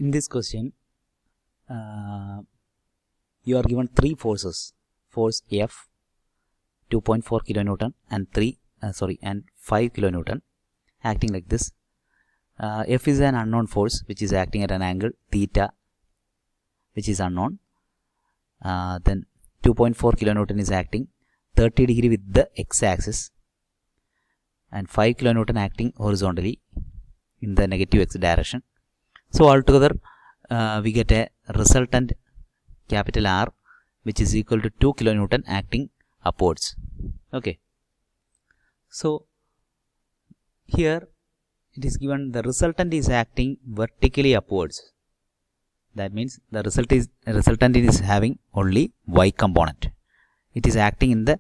In this question, you are given three forces: force F, 2.4 kilonewton, and 5 kilonewton, acting like this. F is an unknown force which is acting at an angle theta, which is unknown. Then 2.4 kilonewton is acting 30 degree with the x-axis, and 5 kilonewton acting horizontally in the negative x direction. So altogether we get a resultant capital R, which is equal to 2 kilonewton acting upwards. Okay, so here it is given the resultant is acting vertically upwards. That means the resultant is having only y component. It is acting in the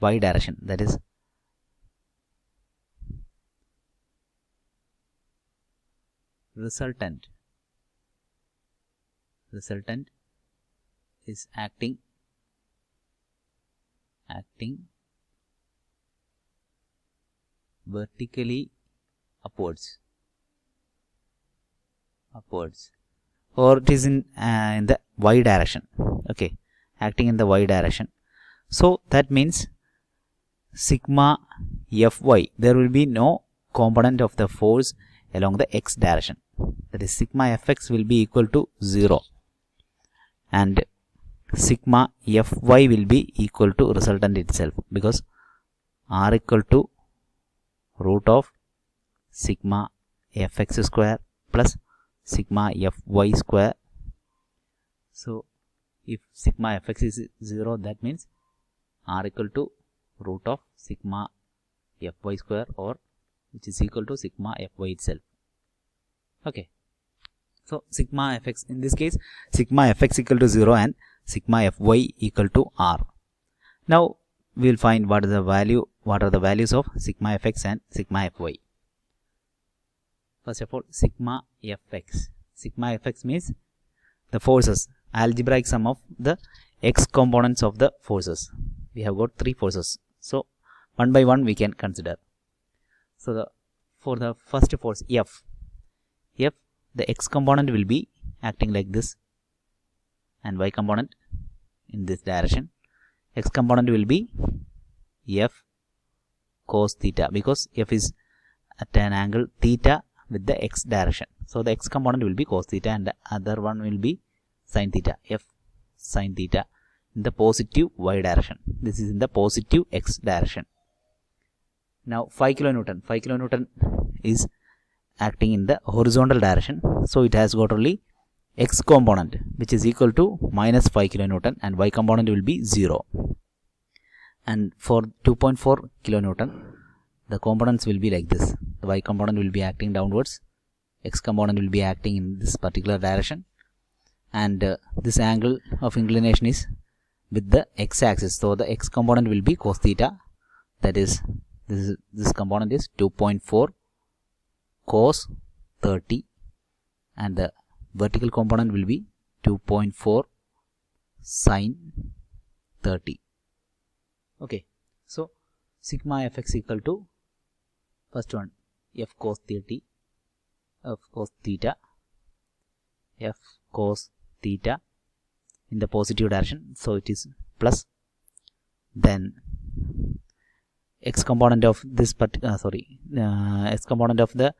y direction. That is resultant is acting vertically upwards, or it is in the y direction. Okay, acting in the y direction. So that means sigma Fy, there will be no component of the force along the x direction. That is, sigma Fx will be equal to 0, and sigma Fy will be equal to resultant itself, because R equal to root of sigma Fx square plus sigma Fy square. So if sigma Fx is 0, that means R equal to root of sigma Fy square, or which is equal to sigma Fy itself. Okay, so sigma Fx, in this case sigma Fx equal to 0 and sigma Fy equal to R. Now we will find what are the values of sigma Fx and sigma Fy. First of all, sigma Fx means the forces, algebraic sum of the x components of the forces. We have got three forces, so one by one we can consider. So for the first force F, the x component will be acting like this, and y component in this direction. X component will be F cos theta, because F is at an angle theta with the x direction. So the x component will be cos theta, and the other one will be sin theta, F sin theta, in the positive y direction. This is in the positive x direction. Now 5 kilonewton is acting in the horizontal direction, so it has got only x component, which is equal to minus 5 kilonewton, and y component will be 0. And for 2.4 kilonewton, the components will be like this. The y component will be acting downwards, x component will be acting in this particular direction, and this angle of inclination is with the x-axis. So the x component will be cos theta. That is, this component is 2.4 cos 30, and the vertical component will be 2.4 sin 30. Okay, so sigma Fx equal to, first one, F cos theta, in the positive direction, so it is plus. Then x component of this x component of the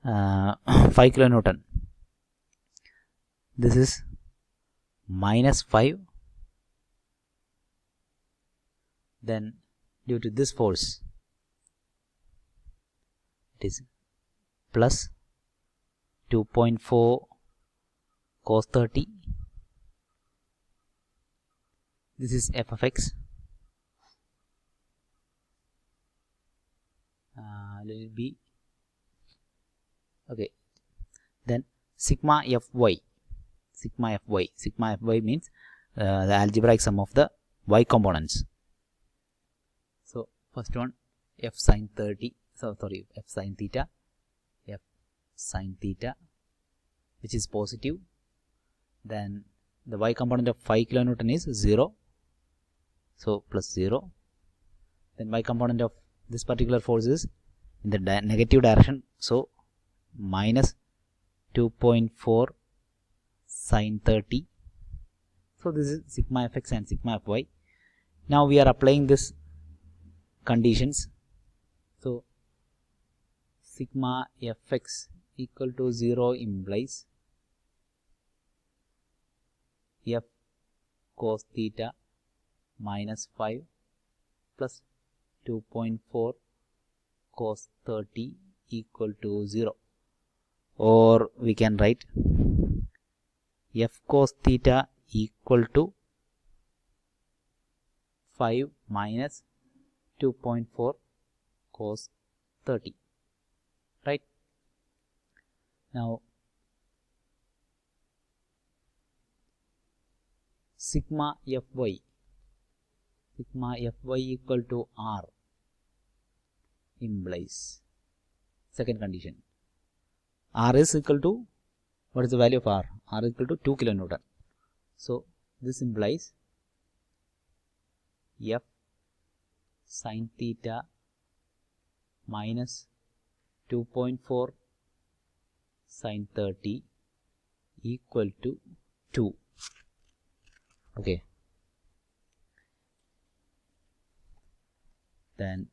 5 kilonewton, this is minus 5. Then due to this force, it is plus 2.4 cos 30. This is f of x. Let it be. Okay, then sigma Fy means the algebraic sum of the y components. So first one, f sin 30, f sin theta, which is positive. Then the y component of 5 kilonewton is 0, so plus 0. Then y component of this particular force is in the negative direction, so minus 2.4 sine 30. So this is sigma fx and sigma fy. Now we are applying this conditions. So sigma fx equal to 0 implies f cos theta minus 5 plus 2.4 cos 30 equal to 0, or we can write f cos theta equal to 5 minus 2.4 cos 30, right? Now sigma fy equal to r implies second condition. R is equal to, what is the value of R? R is equal to 2 kilonewton. So this implies f sine theta minus 2.4 sine 30 equal to 2. Okay. Then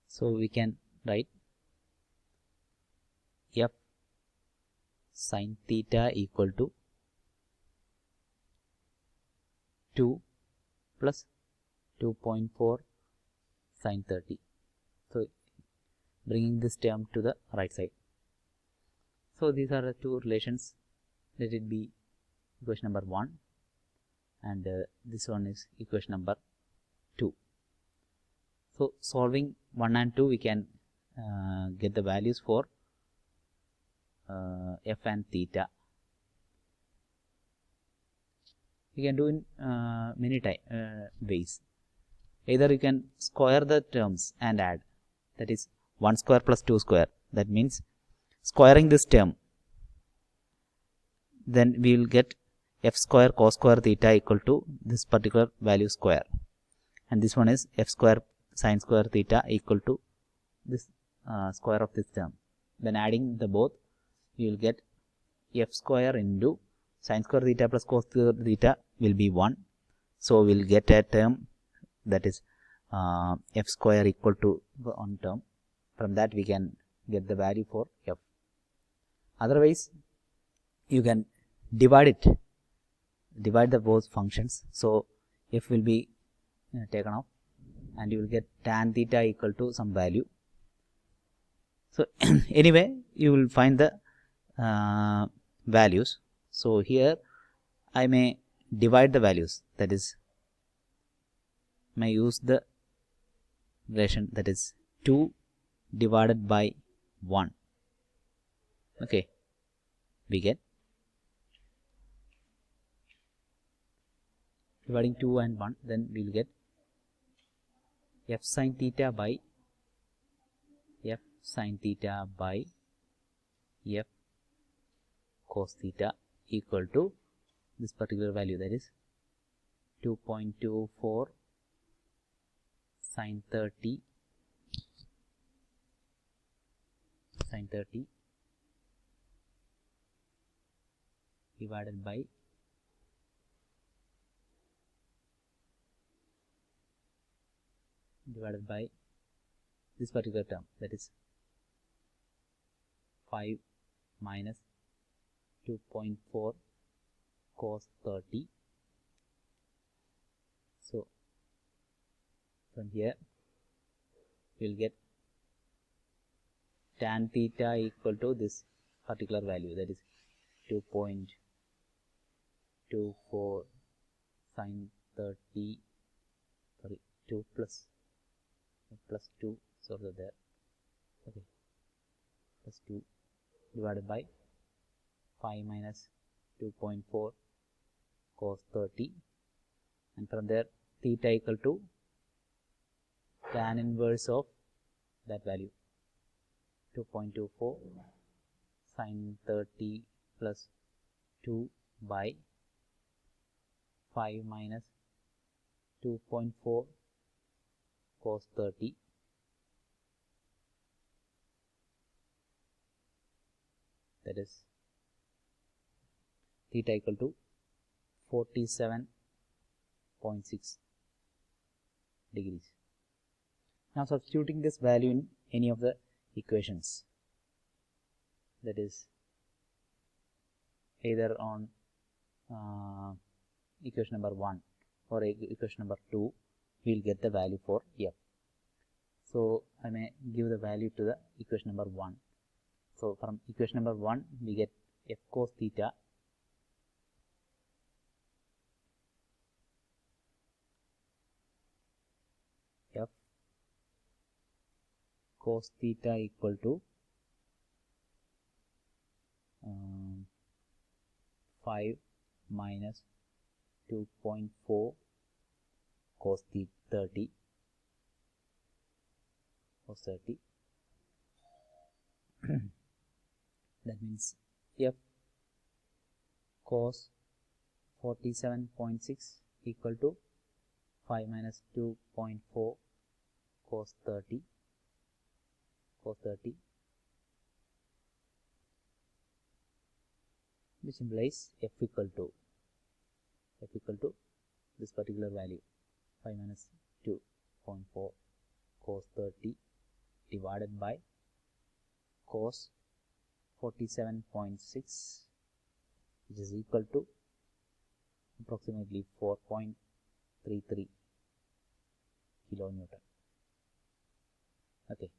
so we can write f sine theta equal to 2 plus 2.4 sine 30. So bringing this term to the right side. So these are the two relations. Let it be equation number 1, and this one is equation number 2. So solving 1 and 2, we can get the values for f and theta. You can do in many ways. Either you can square the terms and add, that is 1 square plus 2 square. That means squaring this term, then we will get f square cos square theta equal to this particular value square, and this one is f square sine square theta equal to this square of this term. Then adding the both, you will get f square into sine square theta plus cos square theta will be 1. So we will get a term that is f square equal to 1 term. From that we can get the value for f. Otherwise you can divide the both functions. So f will be taken off, and you will get tan theta equal to some value. So anyway, you will find the values. So here I may divide the values, that is may use the relation, that is 2 divided by 1. Okay, we get dividing 2 and 1, then we will get f sine theta by f cos theta equal to this particular value, that is 2.24 sine 30 divided by this particular term, that is 5 minus 2.4 cos 30. So from here we will get tan theta equal to this particular value, that is 2.24 sine 30, 2 plus 2, so there, okay, plus 2 divided by 5 minus 2.4 cos 30, and from there theta equal to tan inverse of that value, 2.24 sine 30 plus 2 by 5 minus 2.4 cos 30 that is theta equal to 47.6 degrees. Now substituting this value in any of the equations, that is either on equation number 1 or equation number 2, we will get the value for f. So I may give the value to the equation number 1. So from equation number 1 we get f cos theta f cos theta equal to 5 minus 2.4 cos 30 cos 30 that means f cos 47.6 equal to 5 minus 2.4 cos 30 which implies f equal to this particular value 5 minus 2.4 cos 30 divided by cos 47.6, which is equal to approximately 4.33 kilonewton. Okay.